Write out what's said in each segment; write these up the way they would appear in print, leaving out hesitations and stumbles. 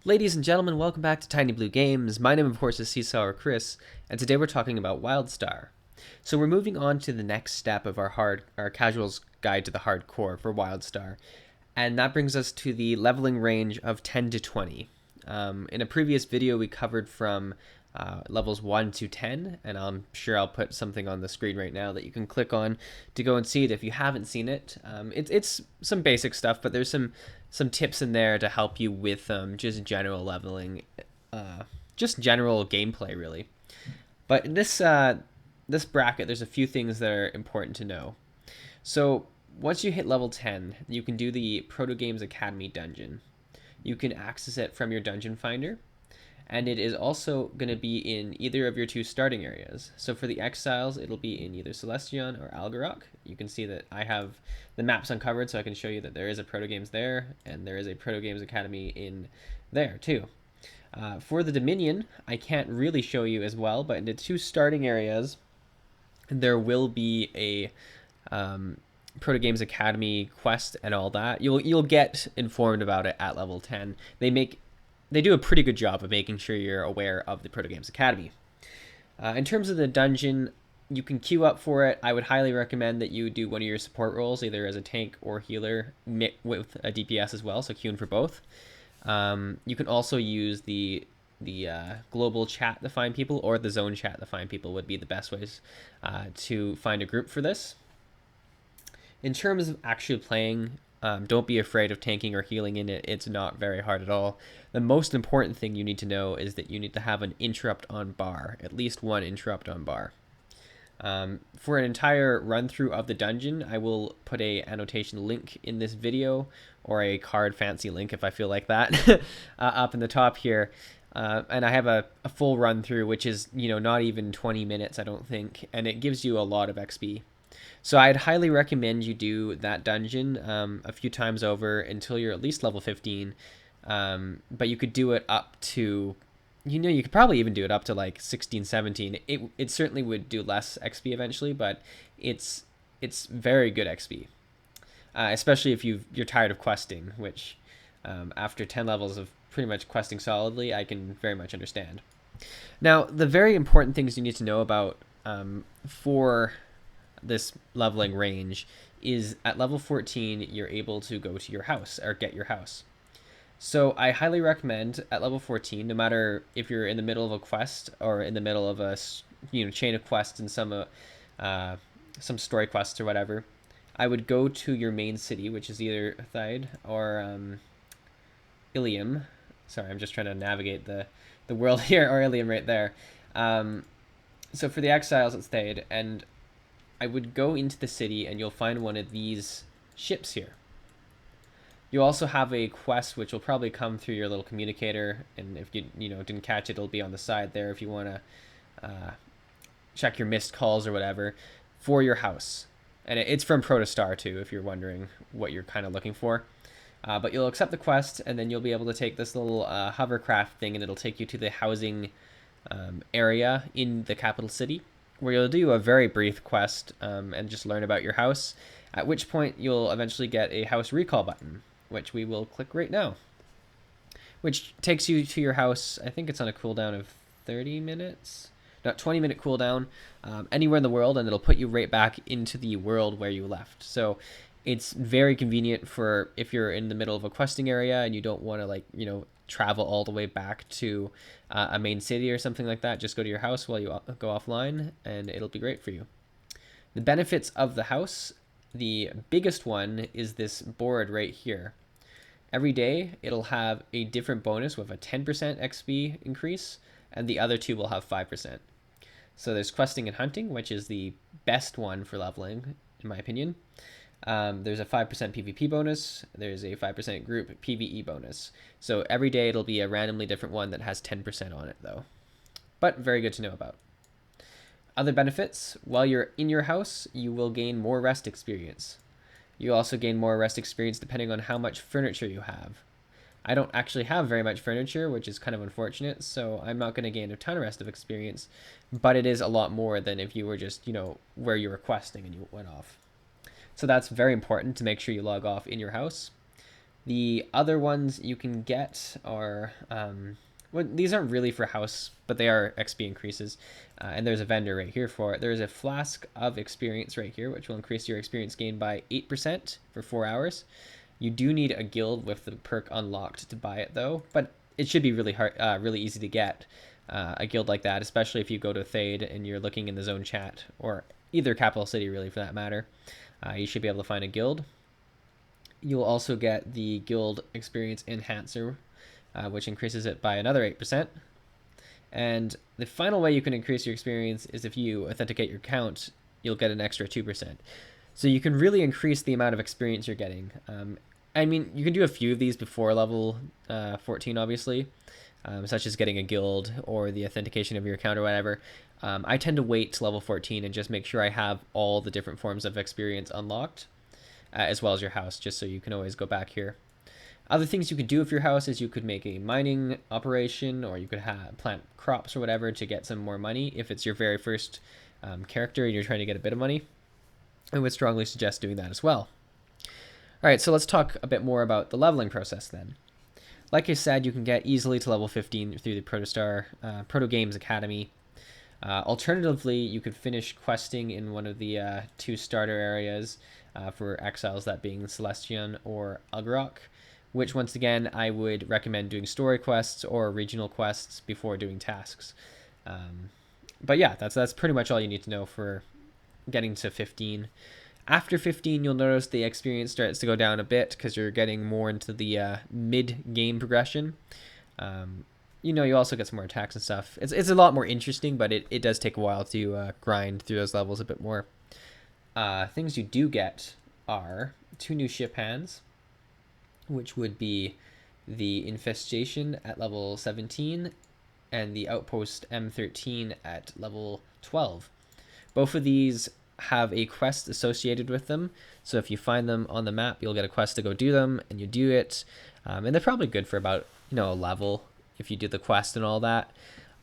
Ladies and gentlemen, welcome back to Tiny Blue Games. My name, of course, is Seesaw or Chris, and today we're talking about Wildstar. So we're moving on to the next step of our casual's guide to the hardcore for Wildstar, and that brings us to the leveling range of 10 to 20. In a previous video, we covered from levels 1 to 10, and I'm sure I'll put something on the screen right now that you can click on to go and see it if you haven't seen it. It's some basic stuff, but there's some tips in there to help you with just general leveling, just general gameplay, really. But in this bracket, there's a few things that are important to know. So once you hit level 10, you can do the Proto Games Academy dungeon. You can access it from your dungeon finder, and it is also going to be in either of your two starting areas. So for the Exiles, it'll be in either Celestion or Algarok. You can see that I have the maps uncovered, so I can show you that there is a Proto Games there, and there is a Proto Games Academy in there too. For the Dominion, I can't really show you as well, but in the two starting areas, there will be a Proto Games Academy quest and all that. You'll get informed about it at level 10. They do a pretty good job of making sure you're aware of the Proto Games Academy. In terms of the dungeon, you can queue up for it. I would highly recommend that you do one of your support roles, either as a tank or healer, with a DPS as well, so queuing for both. You can also use the global chat to find people, or the zone chat to find people would be the best ways to find a group for this. In terms of actually playing, don't be afraid of tanking or healing in it. It's not very hard at all. The most important thing you need to know is that you need to have an interrupt on bar, at least one interrupt on bar. For an entire run through of the dungeon, I will put a annotation link in this video, or a card fancy link if I feel like that, up in the top here. And I have a full run through, which is not even 20 minutes, I don't think, and it gives you a lot of XP. So I'd highly recommend you do that dungeon a few times over until you're at least level 15. But you could do it up to, you could probably even do it up to like 16, 17. It certainly would do less XP eventually, but it's very good XP. Especially if you're tired of questing, which after 10 levels of pretty much questing solidly, I can very much understand. Now, the very important things you need to know about for this leveling range is at level 14 you're able to go to your house or get your house. So I highly recommend at level 14, no matter if you're in the middle of a quest or in the middle of a chain of quests and some story quests or whatever, I would go to your main city, which is either Thide or Ilium. Sorry, I'm just trying to navigate the world here, or Ilium right there. So for the Exiles, it's Thade, and I would go into the city and you'll find one of these ships here. You also have a quest which will probably come through your little communicator, and if you didn't catch it, it'll be on the side there if you want to check your missed calls or whatever, for your house. And it's from Protostar too, if you're wondering what you're kind of looking for. But you'll accept the quest, and then you'll be able to take this little hovercraft thing, and it'll take you to the housing area in the capital city, where you'll do a very brief quest and just learn about your house, at which point you'll eventually get a house recall button, which we will click right now, which takes you to your house. I think it's on a cooldown of 30 minutes, not 20-minute cooldown, anywhere in the world, and it'll put you right back into the world where you left. So it's very convenient for if you're in the middle of a questing area and you don't want to travel all the way back to a main city or something like that. Just go to your house while you go offline, and it'll be great for you. The benefits of the house, the biggest one is this board right here. Every day it'll have a different bonus with a 10% XP increase, and the other two will have 5%. So there's questing and hunting, which is the best one for leveling, in my opinion. There's a 5% PvP bonus. There's a 5% group PvE bonus. So every day it'll be a randomly different one that has 10% on it, though. But very good to know about. Other benefits: while you're in your house, you will gain more rest experience. You also gain more rest experience depending on how much furniture you have. I don't actually have very much furniture, which is kind of unfortunate, so I'm not going to gain a ton of rest of experience, but it is a lot more than if you were just, where you were questing and you went off. So that's very important to make sure you log off in your house. The other ones you can get are well, these aren't really for house, but they are XP increases. And there's a vendor right here for it. There's a flask of experience right here, which will increase your experience gain by 8% for 4 hours. You do need a guild with the perk unlocked to buy it though, but it should be really hard, really easy to get a guild like that, especially if you go to Thade and you're looking in the zone chat, or either capital city really for that matter. You should be able to find a guild. You'll also get the guild experience enhancer, which increases it by another 8%. And the final way you can increase your experience is if you authenticate your account, you'll get an extra 2%. So you can really increase the amount of experience you're getting. I mean, you can do a few of these before level 14, obviously, such as getting a guild or the authentication of your account or whatever. I tend to wait to level 14 and just make sure I have all the different forms of experience unlocked, as well as your house, just so you can always go back here. Other things you could do with your house is you could make a mining operation, or you could plant crops or whatever to get some more money if it's your very first character and you're trying to get a bit of money. I would strongly suggest doing that as well. All right, so let's talk a bit more about the leveling process then. Like I said, you can get easily to level 15 through the Proto Games Academy. Alternatively, you could finish questing in one of the 2 starter areas for exiles, that being Celestion or Ugrok, which once again I would recommend doing story quests or regional quests before doing tasks. But yeah, that's pretty much all you need to know for getting to 15. After 15, you'll notice the experience starts to go down a bit because you're getting more into the mid-game progression. You also get some more attacks and stuff. It's a lot more interesting, but it does take a while to grind through those levels a bit more. Things you do get are 2 new ship hands, which would be the Infestation at level 17 and the Outpost M13 at level 12. Both of these have a quest associated with them, so if you find them on the map, you'll get a quest to go do them, and you do it. And they're probably good for about a level if you do the quest and all that.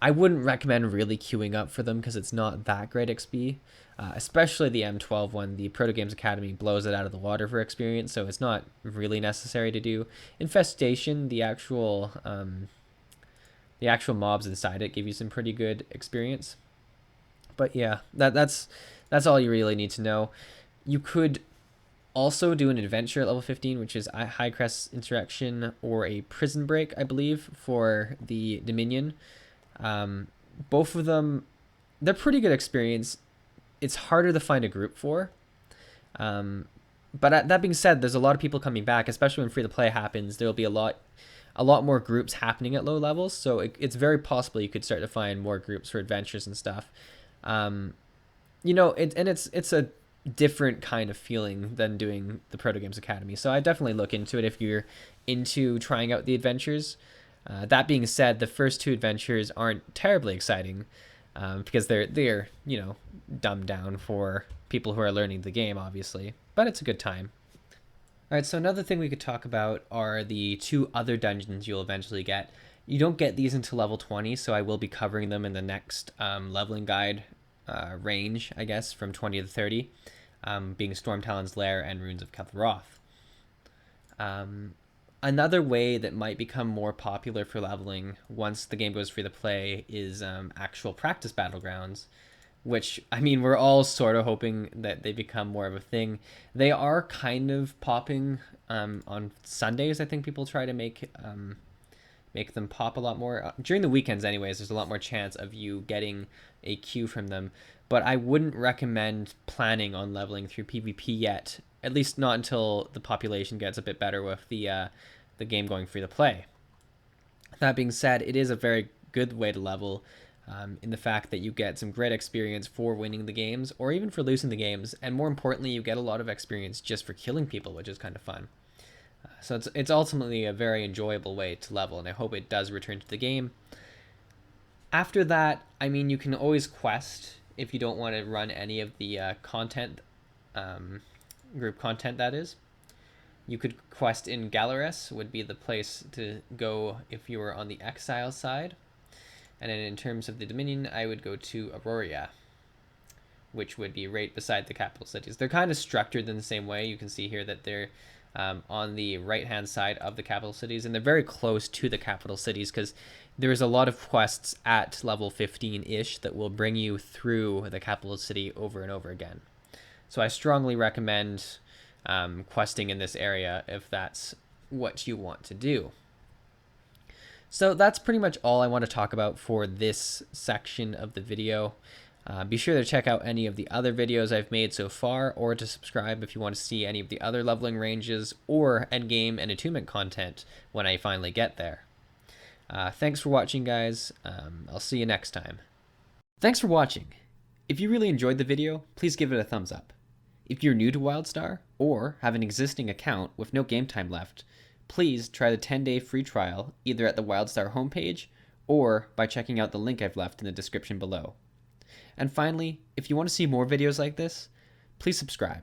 I wouldn't recommend really queuing up for them because it's not that great XP, especially the M12 one. The Proto Games Academy blows it out of the water for experience, so it's not really necessary to do. Infestation, the actual mobs inside it give you some pretty good experience. But yeah, that's all you really need to know. You could also do an adventure at level 15, which is a High Crest Insurrection or a Prison Break, I believe, for the Dominion. Both of them, they're pretty good experience. It's harder to find a group for. But that being said, there's a lot of people coming back, especially when free to play happens. There will be a lot more groups happening at low levels, so it's very possible you could start to find more groups for adventures and stuff. It's a different kind of feeling than doing the Proto Games Academy. So I definitely look into it if you're into trying out the adventures. That being said, the first 2 adventures aren't terribly exciting because they're dumbed down for people who are learning the game, obviously. But it's a good time. All right, so another thing we could talk about are the 2 other dungeons you'll eventually get. You don't get these until level 20, so I will be covering them in the next leveling guide range, I guess, from 20 to 30, being Stormtalon's Lair and Runes of Kel'Throth. Another way that might become more popular for leveling once the game goes free to play is actual practice battlegrounds, which, I mean, we're all sort of hoping that they become more of a thing. They are kind of popping on Sundays. I think people try to make them pop a lot more. During the weekends anyways, there's a lot more chance of you getting a queue from them. But I wouldn't recommend planning on leveling through PvP yet, at least not until the population gets a bit better with the game going free to play. That being said, it is a very good way to level in the fact that you get some great experience for winning the games or even for losing the games, and more importantly, you get a lot of experience just for killing people, which is kind of fun. So it's ultimately a very enjoyable way to level, and I hope it does return to the game. After that, I mean, you can always quest if you don't want to run any of the group content, that is. You could quest in Galores, would be the place to go if you were on the Exile side. And then in terms of the Dominion, I would go to Auroria, which would be right beside the capital cities. They're kind of structured in the same way. You can see here that they're on the right hand side of the capital cities, and they're very close to the capital cities because there's a lot of quests at level 15-ish that will bring you through the capital city over and over again. So I strongly recommend questing in this area if that's what you want to do. So that's pretty much all I want to talk about for this section of the video. Be sure to check out any of the other videos I've made so far, or to subscribe if you want to see any of the other leveling ranges or endgame and attunement content when I finally get there. Thanks for watching, guys. I'll see you next time. Thanks for watching. If you really enjoyed the video, please give it a thumbs up. If you're new to Wildstar, or have an existing account with no game time left, please try the 10-day free trial either at the Wildstar homepage or by checking out the link I've left in the description below. And finally, if you want to see more videos like this, please subscribe.